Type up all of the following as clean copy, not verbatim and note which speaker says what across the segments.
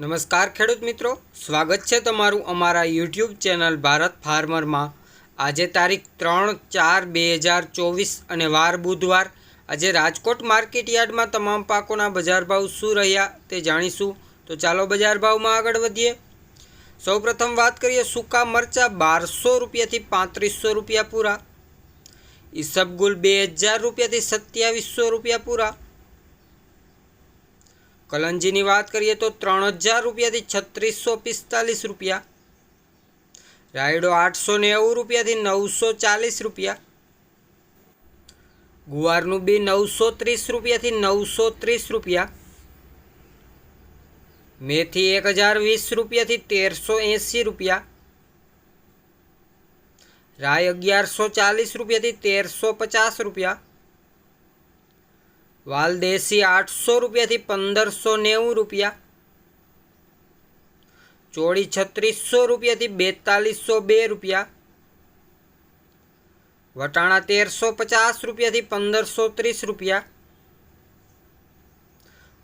Speaker 1: નમસ્કાર ખેડૂત મિત્રો, સ્વાગત છે તમારું અમારા યુટ્યુબ ચેનલ ભારત ફાર્મરમાં। આજે તારીખ 3/4/2024 અને વાર બુધવાર। આજે રાજકોટ માર્કેટ યાર્ડમાં તમામ પાકોના બજાર ભાવ શું રહ્યા તે જાણીશું। તો ચાલો બજાર ભાવમાં આગળ વધીએ। સૌપ્રથમ વાત કરીએ સૂકા મરચાં 1200 રૂપિયાથી 3500 રૂપિયા પૂરા। ઈસબગુલ 2000 રૂપિયાથી 2700 રૂપિયા પૂરા। કલંજીની વાત કરીએ તો 3000 રૂપિયાથી 3645 રૂપિયા। રાયડો 890 રૂપિયાથી 940 રૂપિયા। ગુવારનું બી 930 રૂપિયાથી 930 રૂપિયા। મેથી 1020 રૂપિયાથી 1380 રૂપિયા। રાય 1140 રૂપિયાથી 1350 રૂપિયા। વાલદેશી 800 રૂપિયાથી 1590 રૂપિયા। ચોળી 3600 રૂપિયાથી 4202 રૂપિયા। વટાણા 1350 રૂપિયાથી 1530 રૂપિયા।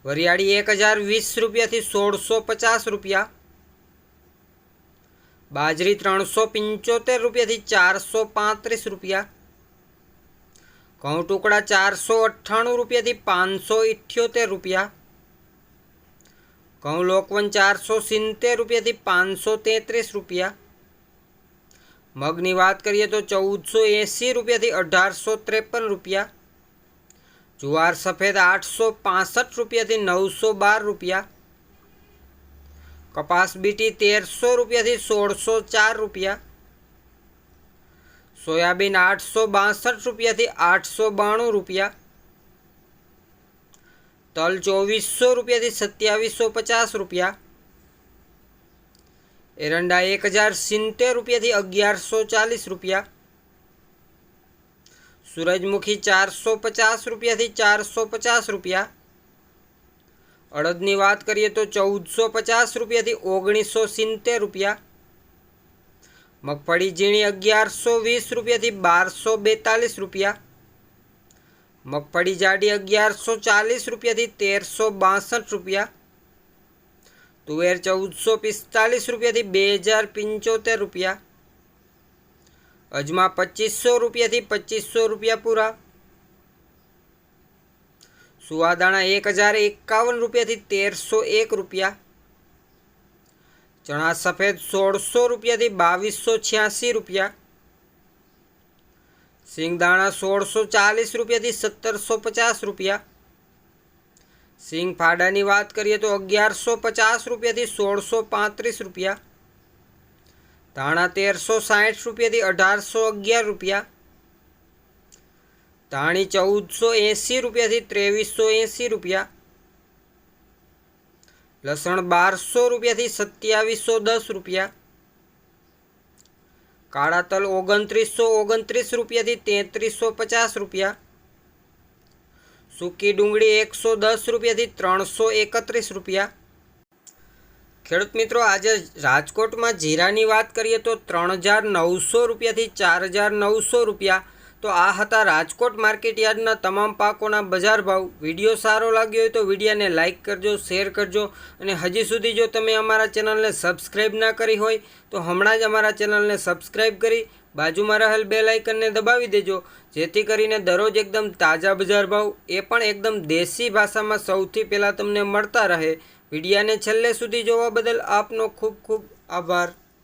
Speaker 1: વરિયાળી 1020 રૂપિયાથી 1650 રૂપિયા। બાજરી 375 રૂપિયાથી 435 રૂપિયા। ઘઉં ટુકડા 498 રૂપિયાથી 578 રૂપિયા। ઘઉં લોકવન 470 રૂપિયાથી 533 રૂપિયા। મગની વાત કરીએ તો 1480 રૂપિયાથી 1853 રૂપિયા। જુવાર સફેદ 865 રૂપિયાથી 912 રૂપિયા। કપાસ બીટી 1300 રૂપિયાથી 1604 રૂપિયા। સોયાબીન 862 રૂપિયાથી 892 રૂપિયા। તલ 2400 રૂપિયાથી 2750 રૂપિયા। એરંડા 1070 રૂપિયાથી 1140 રૂપિયા। સૂરજમુખી 450 રૂપિયાથી 450 રૂપિયા। અડદની વાત કરીએ તો 1450 રૂપિયાથી 1970 રૂપિયા। મગફળી ઝીણી 1120 રૂપિયાથી 1242 રૂપિયા। મગફળી જાડી 1140 રૂપિયાથી 1362 રૂપિયા। તુવેર 1445 રૂપિયાથી 2075 રૂપિયા। અજમા 2500 રૂપિયાથી 2500 રૂપિયા પૂરા। સુવાદાણા 1051 રૂપિયાથી 1301 રૂપિયા। ચણા સફેદ 1600 રૂપિયાથી 2286 રૂપિયા। સિંગદાણા 1640 રૂપિયાથી 1750 રૂપિયા। સિંગ ફાડાની વાત કરીએ તો 1150 રૂપિયાથી 1635 રૂપિયા। ધાણા 1360 રૂપિયાથી 1811 રૂપિયા। ધાણી 1480 રૂપિયાથી 2380 રૂપિયા। લસણ 1200 રૂપિયાથી 2710 રૂપિયા। કાળા તલ 2929 રૂપિયાથી 3350 રૂપિયા। સૂકી ડુંગળી 110 રૂપિયાથી 331 રૂપિયા। ખેડૂત મિત્રો, આજે રાજકોટમાં જીરાની વાત કરીએ તો 3900 રૂપિયાથી 4900 રૂપિયા। તો આ હતા રાજકોટ માર્કેટ યાર્ડના તમામ પાકોના બજાર ભાવ। વિડીયો સારો લાગ્યો હોય તો વિડીયોને લાઇક કરજો, શેર કરજો અને હજી સુધી જો તમે અમારા ચેનલને સબસ્ક્રાઈબ ના કરી હોય તો હમણાં જ અમારા ચેનલને સબસ્ક્રાઈબ કરી બાજુમાં રહેલ બેલ આઇકનને દબાવી દેજો, જેથી કરીને દરરોજ એકદમ તાજા બજાર ભાવ એ પણ એકદમ દેશી ભાષામાં સૌથી પહેલાં તમને મળતા રહે। વિડીયોને છેલ્લે સુધી જોવા બદલ આપનો ખૂબ ખૂબ આભાર।